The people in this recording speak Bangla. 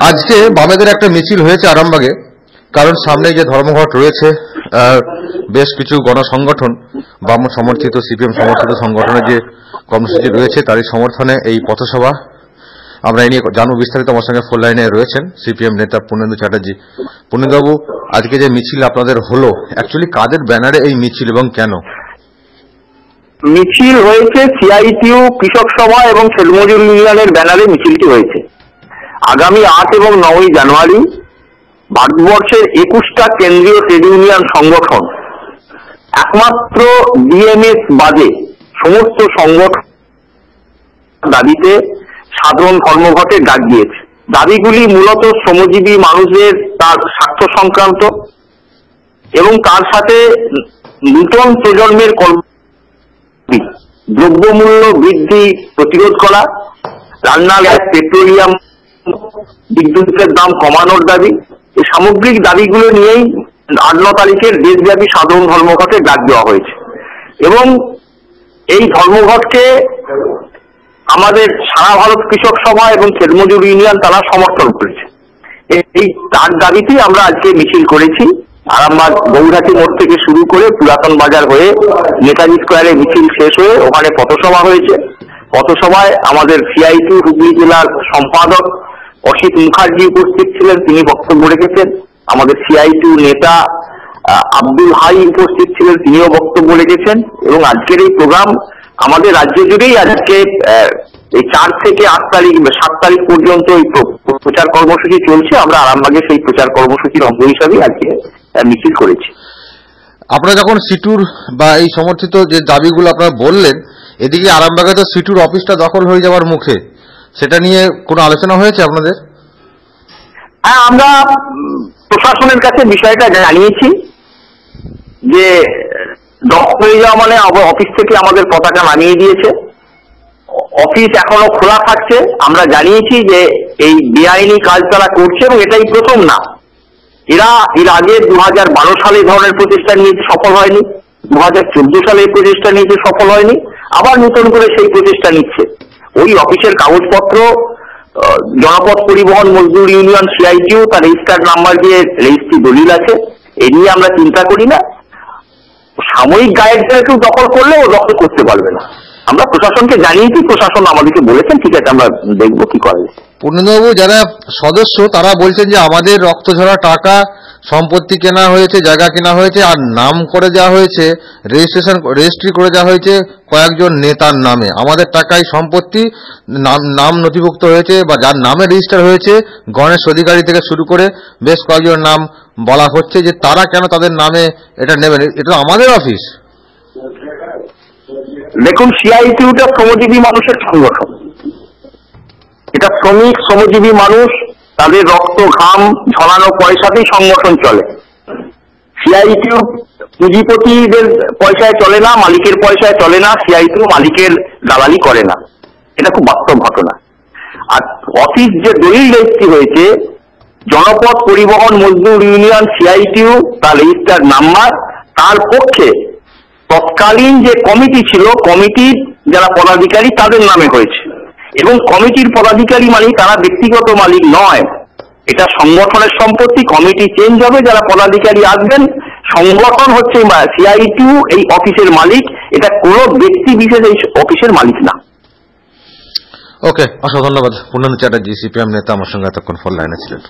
আজকে বামেদের একটা মিছিল হয়েছে আরামবাগে, কারণ সামনে যে ধর্মঘট রয়েছে, বেশ কিছু গণসংগঠন, বাম সমর্থিত সিপিএম সমর্থিত সংগঠনের যে কর্মসূচি রয়েছে তারই সমর্থনে এই পথসভা। আমরা এই নিয়ে জানবো বিস্তারিত। আমার সঙ্গে ফোন লাইনে রয়েছেন সিপিএম নেতা পূর্ণেন্দু চ্যাটার্জি। পূর্ণেন্দুবাবু, আজকে যে মিছিল আপনাদের হলো, অ্যাকচুয়ালি কাদের ব্যানারে এই মিছিল এবং কেন? মিছিল হয়েছে সিআইটিইউ, কৃষক সভা এবং ছেলেমজুর ইউনিয়নের ব্যানারে মিছিলটি হয়েছে। আগামী 8 এবং 9 জানুয়ারি ভারতবর্ষের 21টা কেন্দ্রীয় ট্রেড ইউনিয়ন সংগঠন, একমাত্র ডিএমএস বাদে সমস্ত সংগঠন দাবিতে সাধারণ ধর্মঘটের ডাক দিয়েছে। দাবিগুলি মূলত শ্রমজীবী মানুষের তার স্বার্থ সংক্রান্ত এবং তার সাথে নূতন প্রজন্মের দ্রব্যমূল্য বৃদ্ধি প্রতিরোধ করা, রান্না গ্যাস, পেট্রোলিয়াম, বিদ্যুতের দাম কমানোর দাবি, এই সামগ্রিক দাবিগুলো নিয়েই 8-9 তারিখের দেশব্যাপী সাধারণ ধর্মঘটের ডাক দেওয়া হয়েছে। এবং এই ধর্মঘটকে আমাদের সারা ভারত কৃষক সভা এবং ছেলেমজুর ইউনিয়ন তারা সমর্থন করেছে। এই তার দাবিতেই আমরা আজকে মিছিল করেছি। আরামবাগ গৌরহাটি মোড় থেকে শুরু করে পুরাতন বাজার হয়ে নেতাজি স্কোয়ারে মিছিল শেষ হয়ে ওখানে পথসভা হয়েছে। পথসভায় আমাদের সিআইটিইউ হুগলি জেলার সম্পাদক অসিত মুখার্জি উপস্থিত ছিলেন, তিনি বক্তব্য রেখেছেন। আমাদের সিআইটিইউ নেতা আব্দুল হাই উপস্থিত ছিলেন, তিনিও বক্তব্য রেখেছেন। এবং আজকের এই প্রোগ্রাম আমাদের রাজ্য জুড়েই আজকে এই 4 থেকে 8 তারিখ 7 তারিখ পর্যন্ত এই প্রচার কর্মসূচি চলছে। আমরা আরামবাগে সেই প্রচার কর্মসূচির অঙ্গ হিসাবে আজকে মিছিল করেছি। আপনারা যখন সিটুর বা এই সমর্থিত যে দাবিগুলো আপনারা বললেন, এদিকে আরামবাগে তো সিটুর অফিসটা দখল হয়ে যাওয়ার মুখে, সেটা নিয়ে কোনো আলোচনা হয়েছে আপনাদের? হ্যাঁ, আমরা প্রশাসনের কাছে বিষয়টা জানিয়েছি যে দখল হয়ে যাওয়া মানে অফিস থেকে আমাদের পতাকা নামিয়ে দিয়েছে। অফিস এখনো খোলা থাকছে। আমরা জানিয়েছি যে এই বেআইনি কাজ তারা করছে এবং এটাই প্রথম না। এরা এর আগে 2012 সালে এই ধরনের প্রচেষ্টা নিয়েছে, সফল হয়নি। 2014 সালে এই প্রচেষ্টা নিয়েছে, সফল হয়নি। আবার নতুন করে সেই প্রচেষ্টা নিচ্ছে। ওই অফিসের কাগজপত্র জনপথ পরিবহন মজদুর ইউনিয়ন সিআইটিইউ তার রেজিস্টার্ড নাম্বার দিয়ে রেজিস্ট্রি দলিল আছে। এ নিয়ে আমরা চিন্তা করি না। সাময়িক গায়ের কেউ দখল করলে ও দখল করতে পারবে না। আমরা প্রশাসনকে জানিয়েছি, প্রশাসন আমাদেরকে বলেছেন ঠিক আছে, আমরা দেখবো কি করা যায়। পূর্ণেন্দুবাবু, যারা সদস্য তারা বলছেন যে আমাদের রক্ত ঝরা টাকা, সম্পত্তি কেনা হয়েছে, জায়গা কেনা হয়েছে, আর নাম করে দেওয়া হয়েছে, রেজিস্ট্রি করে দেওয়া হয়েছে কয়েকজন নেতার নামে। আমাদের টাকায় সম্পত্তি নাম নথিভুক্ত হয়েছে বা যার নামে রেজিস্টার হয়েছে, গণেশ অধিকারী থেকে শুরু করে বেশ কয়েকজন নাম বলা হচ্ছে যে তারা কেন তাদের নামে এটা নেবেন? এটা তো আমাদের অফিস। দেখুন, সিআইটিইউটা শ্রমজীবী মানুষের সংগঠন। এটা শ্রমিক, শ্রমজীবী মানুষ, তাদের রক্ত ঘাম ঝরানো পয়সাতেই সংগঠন চলে। সিআইটিইউ পুঁজিপতিদের পয়সায় চলে না, মালিকের পয়সায় চলে না। সিআইটিইউ মালিকের দালালি করে না, এটা খুব বাস্তব ঘটনা। আর অফিস যে দলিল রেজিস্ট্রি হয়েছে, জনপথ পরিবহন মজদুর ইউনিয়ন সিআইটিইউ তার রেজিস্টার নাম্বার, তার পক্ষে তৎকালীন যে কমিটি ছিল, কমিটির যারা পদাধিকারী তাদের নামে হয়েছে। এবং কমিটির পদাধিকারী মানে তারা ব্যক্তিগত মালিক নয়, এটা সংগঠনের সম্পত্তি। কমিটি চেঞ্জ হবে, যারা পদাধিকারী আসবেন। সংগঠন হচ্ছে সিআইটিইউ এই অফিসের মালিক, এটা কোনো ব্যক্তি বিশেষ এই অফিসের মালিক না। ওকে, অসংখ্য ধন্যবাদ। পূর্ণেন্দু চ্যাটার্জি, সিপিএম নেতা, আমার সঙ্গে এতক্ষণ ফোন লাইনে ছিলেন।